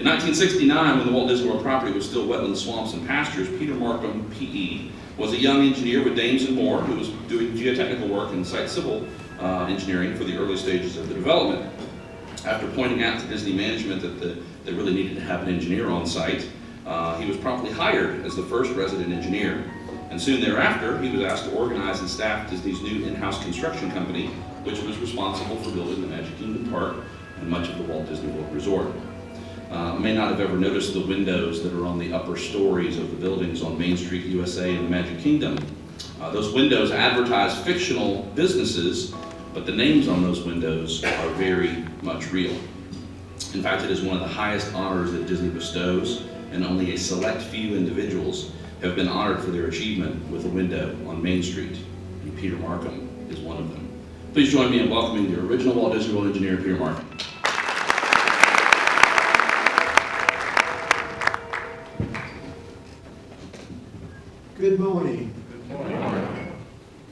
In 1969, when the Walt Disney World property was still wetlands, swamps, and pastures, Peter Markham, P.E., was a young engineer with Dames and Moore who was doing geotechnical work and site civil engineering for the early stages of the development. After pointing out to Disney management that they really needed to have an engineer on site, he was promptly hired as the first resident engineer. And soon thereafter, he was asked to organize and staff Disney's new in-house construction company, which was responsible for building the Magic Kingdom Park and much of the Walt Disney World Resort. You may not have ever noticed the windows that are on the upper stories of the buildings on Main Street, USA and the Magic Kingdom. Those windows advertise fictional businesses, but the names on those windows are very much real. In fact, it is one of the highest honors that Disney bestows, and only a select few individuals have been honored for their achievement with a window on Main Street, and Peter Markham is one of them. Please join me in welcoming the original Walt Disney World engineer, Peter Markham. Good morning. Good morning.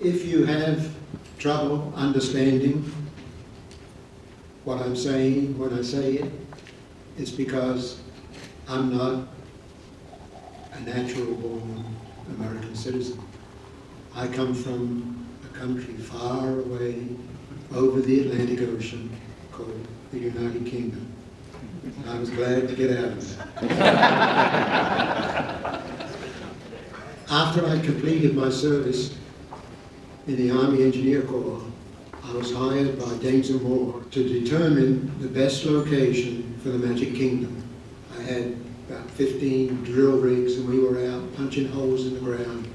If you have trouble understanding what I'm saying when I say it, it's because I'm not a natural-born American citizen. I come from a country far away over the Atlantic Ocean called the United Kingdom. I was glad to get out of that. After I completed my service in the Army Engineer Corps, I was hired by Dames and Moore to determine the best location for the Magic Kingdom. I had about 15 drill rigs and we were out punching holes in the ground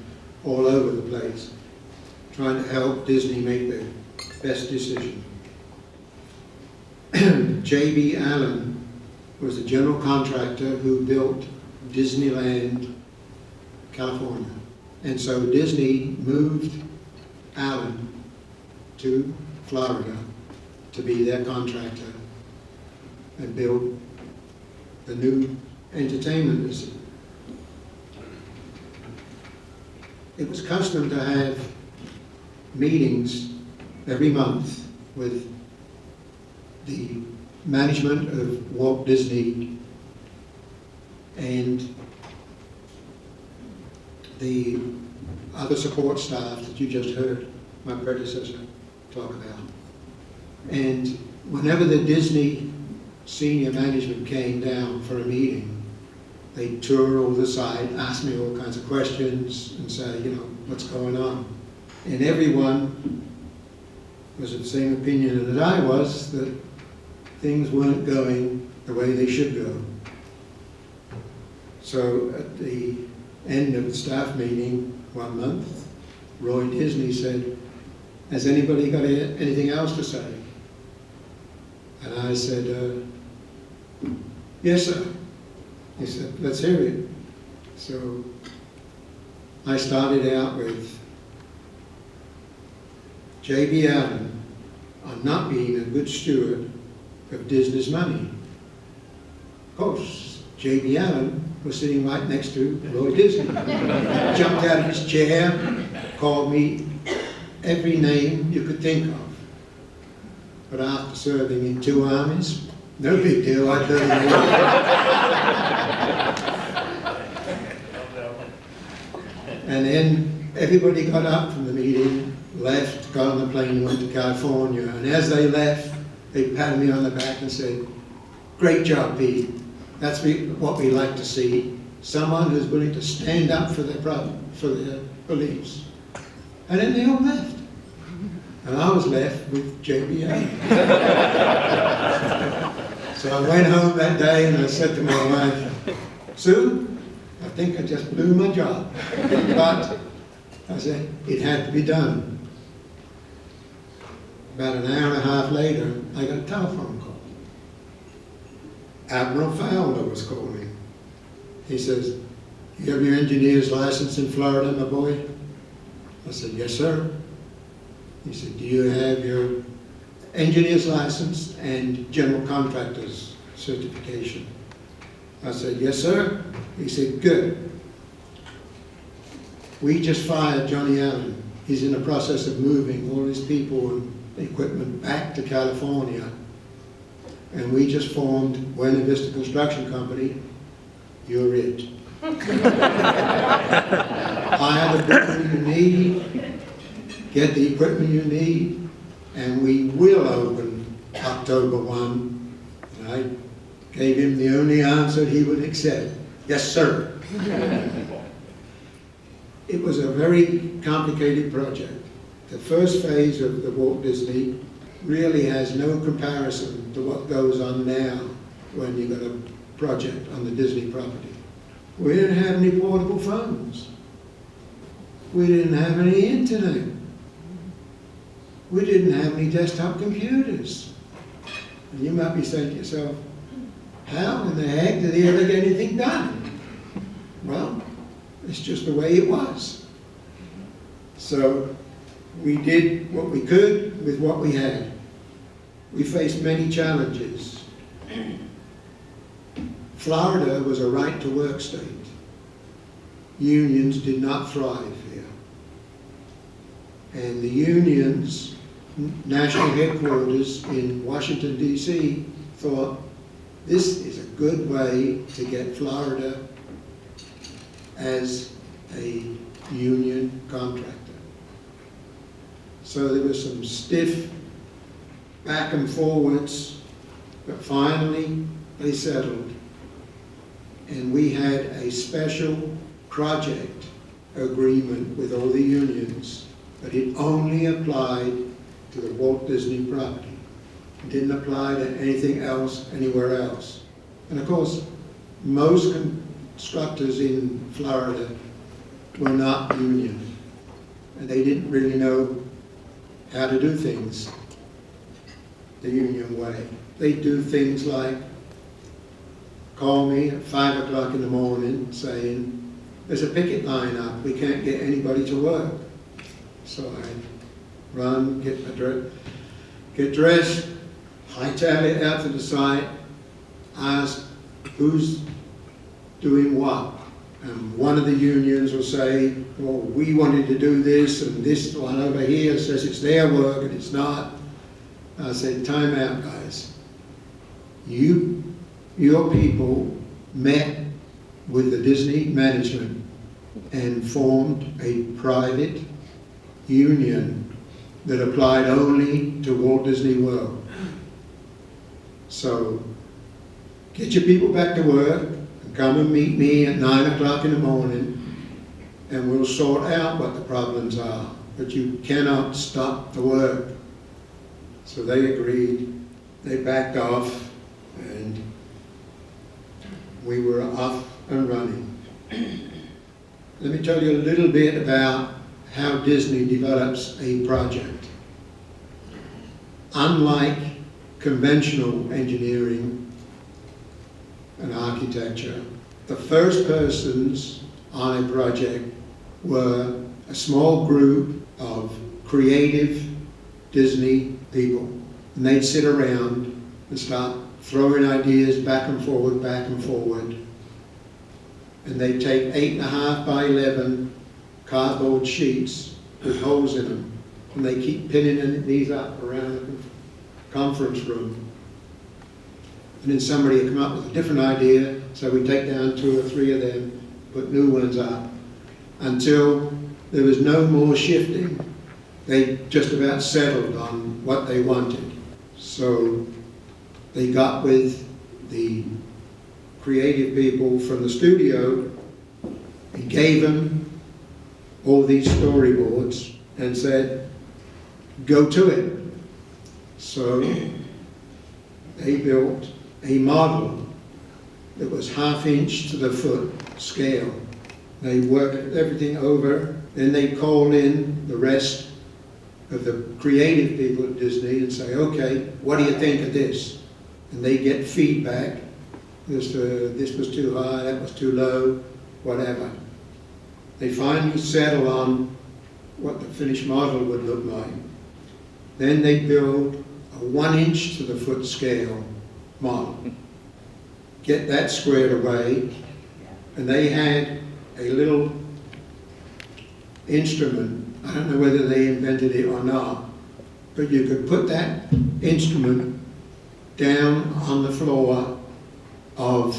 all over the place, trying to help Disney make the best decision. J.B. Allen was the general contractor who built Disneyland, California. And so Disney moved Allen to Florida to be their contractor and build the new entertainment district. It was custom to have meetings every month with the management of Walt Disney and the other support staff that you just heard my predecessor talk about. And whenever the Disney senior management came down for a meeting, they'd tour all the site, ask me all kinds of questions and say, you know, what's going on? And everyone was of the same opinion that I was, that things weren't going the way they should go. So at the end of the staff meeting one month, Roy Disney said, has anybody got anything else to say? And I said, yes, sir. He said, let's hear it. So I started out with J.B. Allen on not being a good steward of Disney's money. Of course, J.B. Allen was sitting right next to Roy Disney. Jumped out of his chair, called me every name you could think of. But after serving in 2 armies, no big deal, I'd done it. And then everybody got up from the meeting, left, got on the plane and went to California. And as they left, they patted me on the back and said, great job, Pete. That's what we like to see. Someone who's willing to stand up for their beliefs. And then they all left. And I was left with J.B. Allen. So I went home that day and I said to my wife, Sue, I think I just blew my job. But I said, it had to be done. About an hour and a half later, I got a telephone call. Admiral Fowler was calling. He says, you have your engineer's license in Florida, my boy? I said, yes, sir. He said, do you have your engineer's license and general contractor's certification? I said, yes, sir. He said, good. We just fired Johnny Allen. He's in the process of moving all his people and equipment back to California. and we just formed Buena Vista Construction Company. You're it. Hire the people you need, get the equipment you need, and we will open October 1. And I gave him the only answer he would accept. Yes, sir. It was a very complicated project. The first phase of the Walt Disney really has no comparison to what goes on now when you've got a project on the Disney property. We didn't have any portable phones. We didn't have any internet. We didn't have any desktop computers. And you might be saying to yourself, how in the heck did he ever get anything done? Well, it's just the way it was. So we did what we could with what we had. We faced many challenges. Florida was a right-to-work state. Unions did not thrive here. And the unions, national headquarters in Washington, D.C., thought this is a good way to get Florida as a union contractor. So there was some stiff back and forwards, but finally they settled. And we had a special project agreement with all the unions, but it only applied to the Walt Disney property. It didn't apply to anything else, anywhere else. And of course, most constructors in Florida were not union, and they didn't really know how to do things the union way. They do things like call me at 5 o'clock in the morning saying, there's a picket line up, we can't get anybody to work. So I run, get dressed, hightail it out to the site, ask who's doing what. And one of the unions will say, well, we wanted to do this, and this one over here says it's their work and it's not. I said, time out, guys. Your people met with the Disney management and formed a private union that applied only to Walt Disney World. So get your people back to work and come and meet me at 9 o'clock in the morning and we'll sort out what the problems are. But you cannot stop the work. So they agreed, they backed off, and we were off and running. Let me tell you a little bit about how Disney develops a project. Unlike conventional engineering and architecture, the first persons on a project were a small group of creative Disney people. And they'd sit around and start throwing ideas back and forward, back and forward. And they'd take 8.5 by 11 cardboard sheets with holes in them. And they keep pinning these up around the conference room. And then somebody would come up with a different idea, so we'd take down 2 or 3 of them, put new ones up, until there was no more shifting. They just about settled on what they wanted. So they got with the creative people from the studio and gave them all these storyboards and said, go to it. So they built a model that was 1/2 inch to the foot scale. They worked everything over, then they called in the rest of the creative people at Disney and say, okay, what do you think of this? And they get feedback as to this was too high, that was too low, whatever. They finally settle on what the finished model would look like. Then they build a 1 inch to the foot scale model. Get that squared away, and they had a little instrument. I don't know whether they invented it or not, but you could put that instrument down on the floor of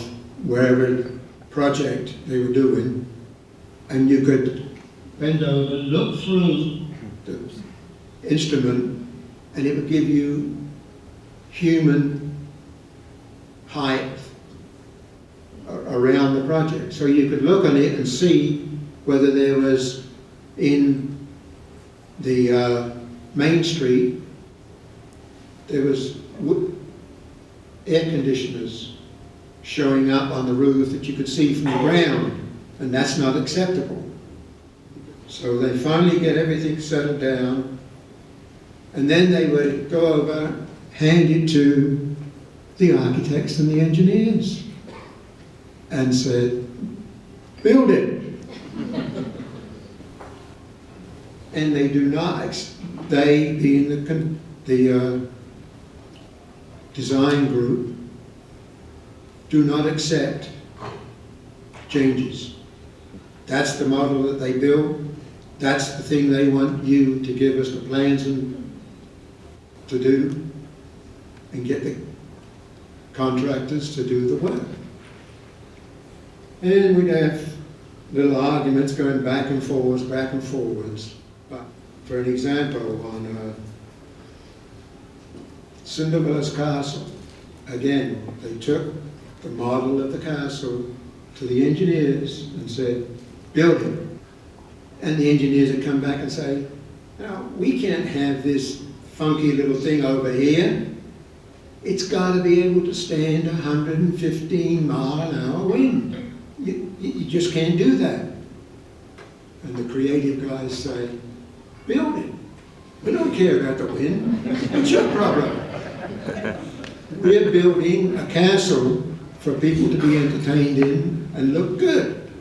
wherever project they were doing, and you could bend over, look through the instrument, and it would give you human height around the project. So you could look on it and see whether there was in the main street, there was air conditioners showing up on the roof that you could see from the ground, and that's not acceptable. So they finally get everything settled down, and then they would go over, hand it to the architects and the engineers, and said, build it. And they do not, they being the design group, do not accept changes. That's the model that they build. That's the thing they want you to give us the plans and to do, and get the contractors to do the work. And we'd have little arguments going back and forwards. But for an example, on Cinderella's castle, again, they took the model of the castle to the engineers and said, build it. And the engineers would come back and say, no, we can't have this funky little thing over here. It's got to be able to stand 115 mile an hour wind. You just can't do that. And the creative guys say, build it. We don't care about the wind. It's your problem. We're building a castle for people to be entertained in and look good.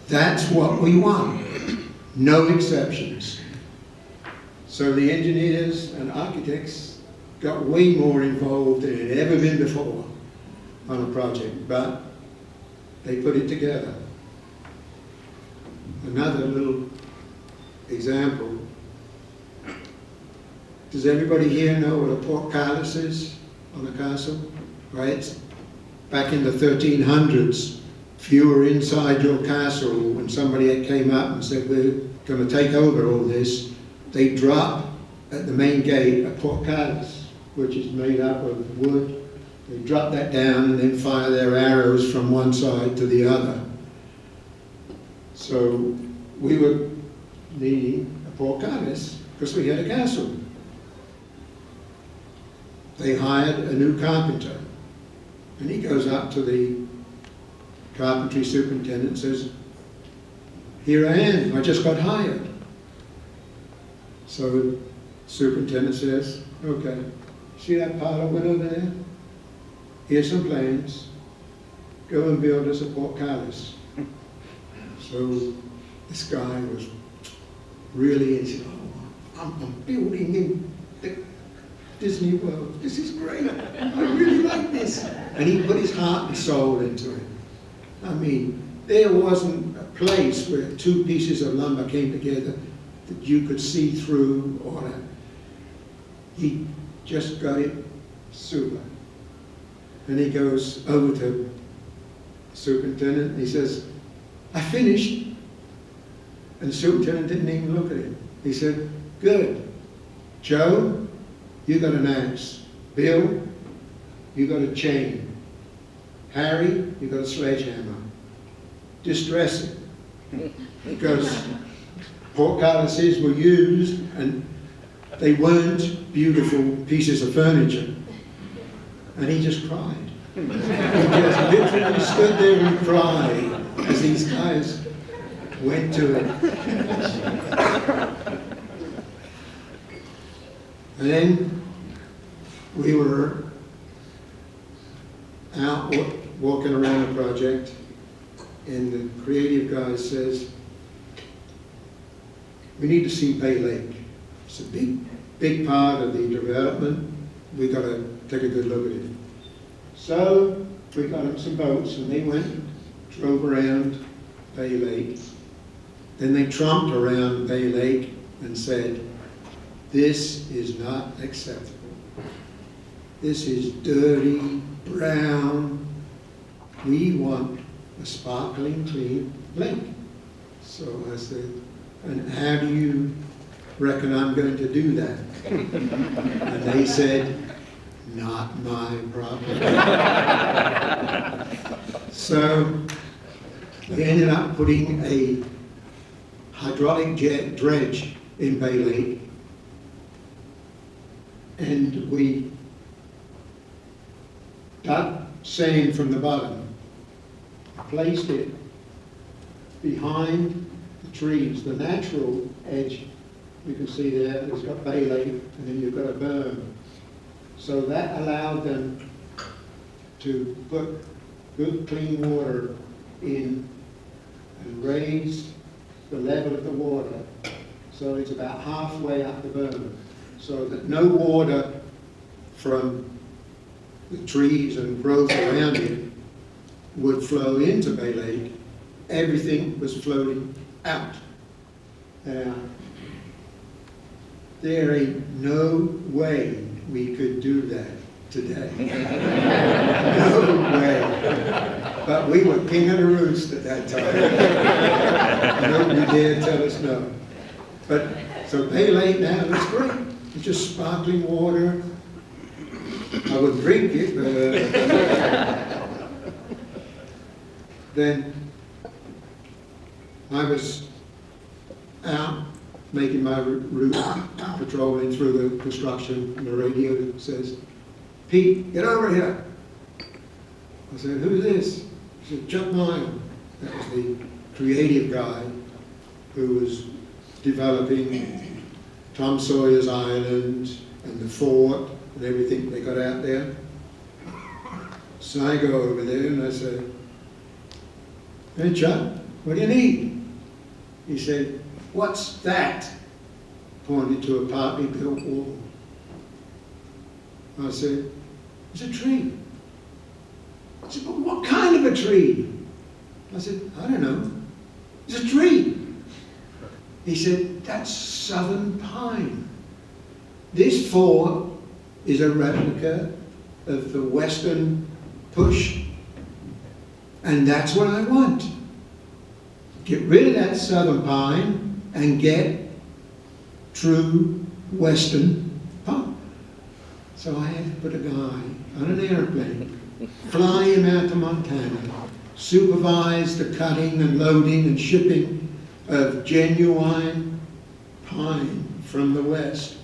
That's what we want. No exceptions. So the engineers and architects got way more involved than it had ever been before on a project, but they put it together. Another little example. Does everybody here know what a portcullis is on a castle? Right? Back in the 1300s, if you were inside your castle, when somebody came up and said, we're going to take over all this, they drop at the main gate a portcullis, which is made up of wood. They drop that down and then fire their arrows from one side to the other. So we were needing a portcullis because we had a castle. They hired a new carpenter, and he goes up to the carpentry superintendent and says, here I am, I just got hired. So the superintendent says, okay, see that pile of wood over there? Here's some plans. Go and build us a portcullis. So this guy was really into, I'm building in the Disney World. This is great. I really like this. And he put his heart and soul into it. I mean, there wasn't a place where two pieces of lumber came together that you could see through or that. He just got it super. And he goes over to the superintendent and he says, I finished. And the superintendent didn't even look at him. He said, good. Joe, you got an axe. Bill, you got a chain. Harry, you got a sledgehammer. Distress it. Because portcullises were used and they weren't beautiful pieces of furniture. And he just cried. He just literally stood there and cried as these guys went to it. And then we were out walking around the project, and the creative guy says, we need to see Bay Lake. It's a big part of the development. We've got to take a good look at it. So we got up some boats and they went, drove around Bay Lake. Then they tromped around Bay Lake and said, this is not acceptable. this is dirty, brown. We want a sparkling, clean lake. So I said, and how do you reckon I'm going to do that? And they said, not my problem. So we ended up putting a hydraulic jet dredge in Bay Lake, and we dug sand from the bottom, placed it behind the trees, the natural edge. You can see there, it's got Bay Lake, and then you've got a berm. So that allowed them to put good clean water in and raise the level of the water. So it's about halfway up the berm, so that no water from the trees and growth around it would flow into Bay Lake. Everything was floating out. Now, there ain't no way we could do that today. No way. But we were king of the roost at that time. Nobody dared tell us no. But, so Bay Lake now is great. It's just sparkling water. I would drink it, but then I was out making my route, patrolling through the construction, and the radio says, "Pete, get over here." I said, "Who's this?" He said, "Chuck Mile." That was the creative guy who was developing Tom Sawyer's Island and the fort and everything they got out there. So I go over there and I say, "Hey Chuck, what do you need?" He said, "What's that?" Pointed to a partly built wall. I said, "It's a tree." He said, "But what kind of a tree?" I said, "I don't know. It's a tree." He said, "That's southern pine. This fort is a replica of the western push, and that's what I want. Get rid of that southern pine and get true western pine." So I had to put a guy on an airplane, fly him out to Montana, supervise the cutting and loading and shipping of genuine pine from the west.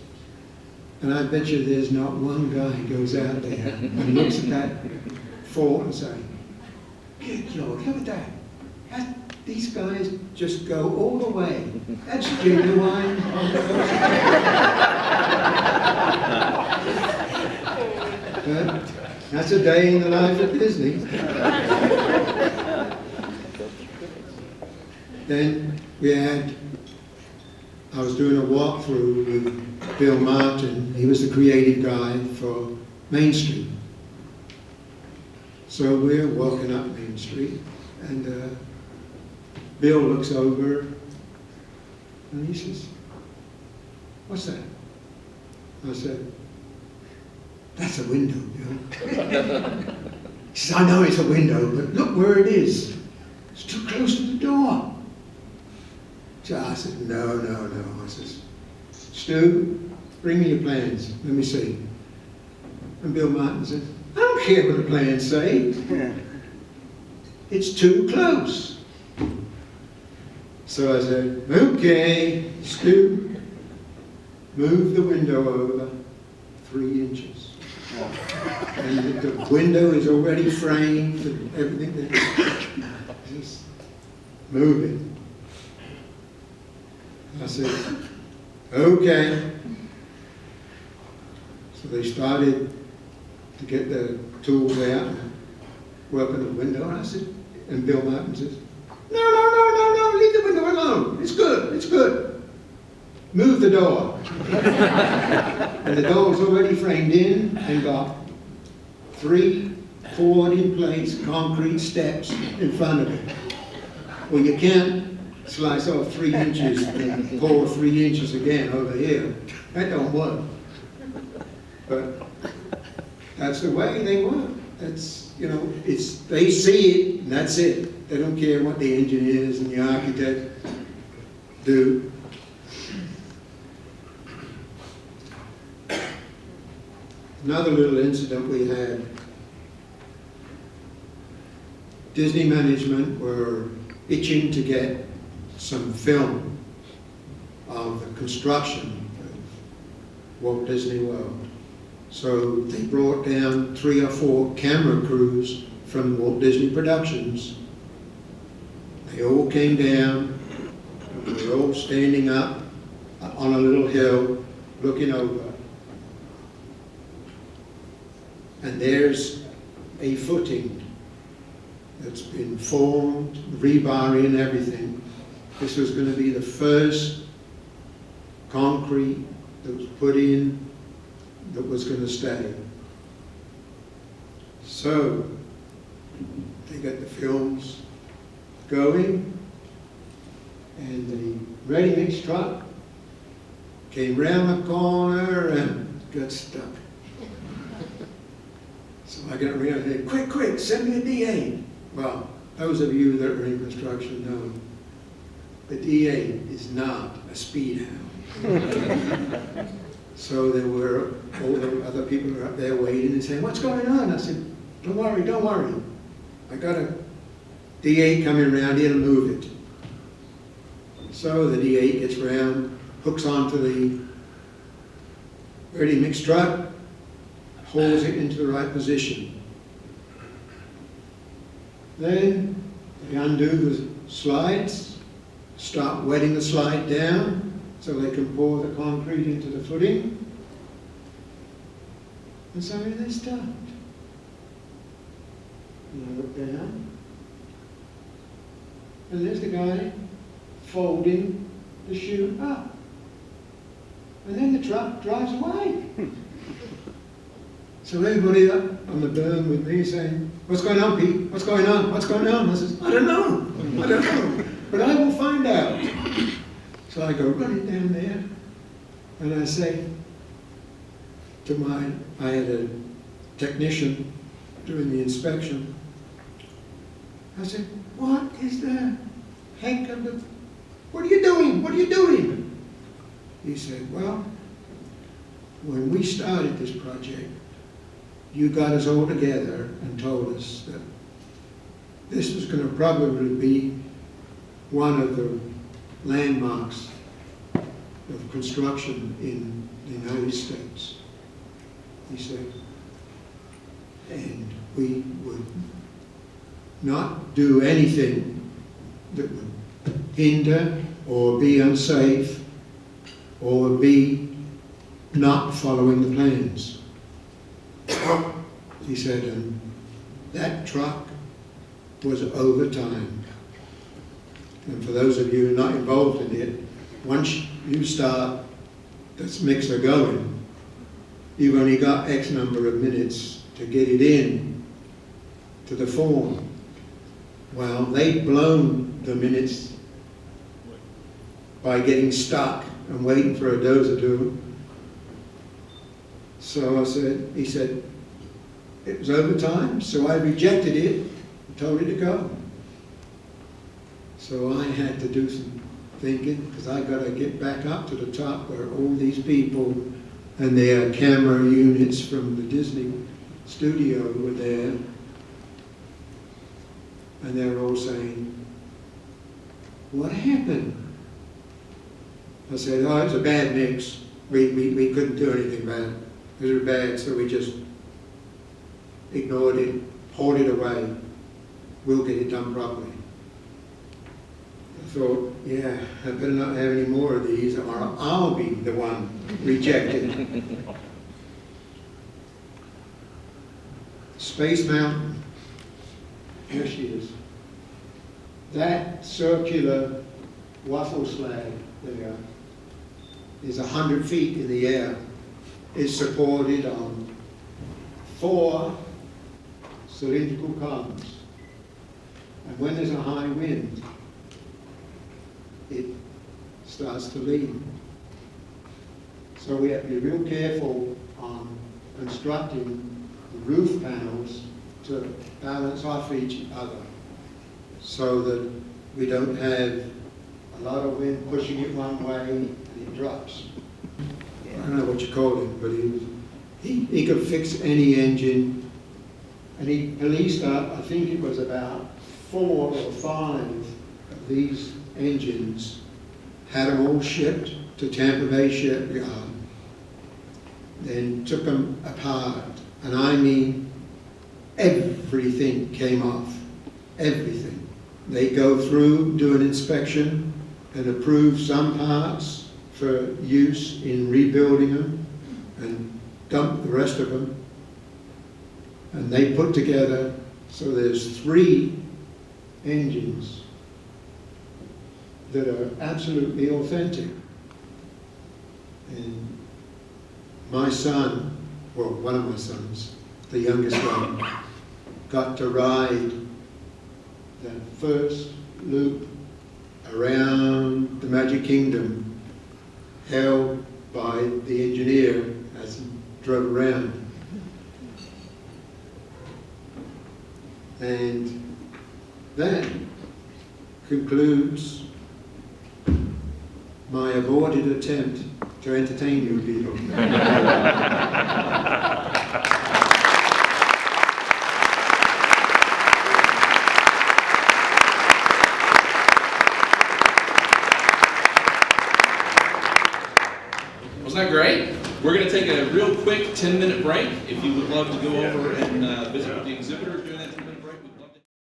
And I bet you there's not one guy who goes out there and looks at that fort and says, "Good Lord, look at that. These guys just go all the way. That's genuine." That's a day in the life of Disney. Then I was doing a walkthrough with Bill Martin. He was the creative guy for Main Street. So we're walking up Main Street, and Bill looks over and he says, "What's that?" I said, "That's a window, Bill." He says, "I know it's a window, but look where it is. It's too close to the door." So I said, No. I says, "Stu, bring me your plans. Let me see." And Bill Martin said, "I don't care what the plans say. It's too close." So I said, "Okay, Stu, move the window over 3 inches. And the window is already framed and everything there. Just move it." I said, "Okay." So they started to get the tools out and work on the window. And I said, and Bill Martin says, No, leave the window alone. It's good. Move the door." And the door was already framed in and got 3 poured-in-place concrete steps in front of it. Well, you can't slice off 3 inches and pour 3 inches again over here. That don't work. But That's the way they work. That's, you know, it's, they see it and that's it. They don't care what the engineers and the architect do. Another little incident we had. Disney management were itching to get some film of the construction of Walt Disney World. So they brought down 3 or 4 camera crews from Walt Disney Productions. They all came down, and we were all standing up on a little hill looking over. And there's a footing that's been formed, rebar in, everything. This was going to be the first concrete that was put in that was going to stay. So they got the films going, and the ready-mix truck came round the corner and got stuck. So I got around and said, quick, quick, send me a D8. Well, those of you that are in construction know the D8 is not a speed hound. So there were all the other people who were up there waiting and saying, what's going on? I said, don't worry, don't worry. I got a D8 coming around here to move it. So the D8 gets round, hooks onto the ready-mix truck, holds it into the right position. Then they undo the slides, start wetting the slide down so they can pour the concrete into the footing. And so they start. And I look down, and there's the guy folding the chute up. And then the truck drives away. So everybody up on the berm with me saying, what's going on, Pete? What's going on? What's going on? I says, I don't know. I don't know. But I will find out. So I go running down there, and I say to I had a technician doing the inspection. I said, what is the heck of the, what are you doing? What are you doing? He said, well, when we started this project, you got us all together and told us that this was going to probably be one of the landmarks of construction in the United States. He said, and we would not do anything that would hinder or be unsafe or be not following the plans. He said, and that truck was overtime. And for those of you not involved in it, once you start this mixer going, you've only got X number of minutes to get it in to the form. Well, they'd blown the minutes by getting stuck and waiting for a dozer to. So he said, it was overtime, so I rejected it and told it to go. So I had to do some thinking, because I got to get back up to the top where all these people and their camera units from the Disney studio were there. And they were all saying, what happened? I said, oh, it was a bad mix. We couldn't do anything about it. It was bad, so we just ignored it, hauled it away. We'll get it done properly. I thought, yeah, I better not have any more of these or I'll be the one rejected. Space Mountain. Here she is. That circular waffle slag there is 100 feet in the air. It's supported on 4 cylindrical columns. And when there's a high wind, it starts to lean. So we have to be real careful on constructing roof panels to balance off each other so that we don't have a lot of wind pushing it one way and it drops. I don't know what you call it, but he could fix any engine, and he policed up, I think it was about 4 or 5 of these engines, had them all shipped to Tampa Bay shipyard, then took them apart, and I mean everything came off, everything. They go through, do an inspection, and approve some parts for use in rebuilding them, and dump the rest of them. And they put together, so there's 3 engines that are absolutely authentic. And my son, well, one of my sons, the youngest one, got to ride the first loop around the Magic Kingdom, held by the engineer as he drove around. And that concludes my aborted attempt to entertain you people. Wasn't that great? We're going to take a real quick 10-minute break. If you would love to go over and visit with the exhibitor.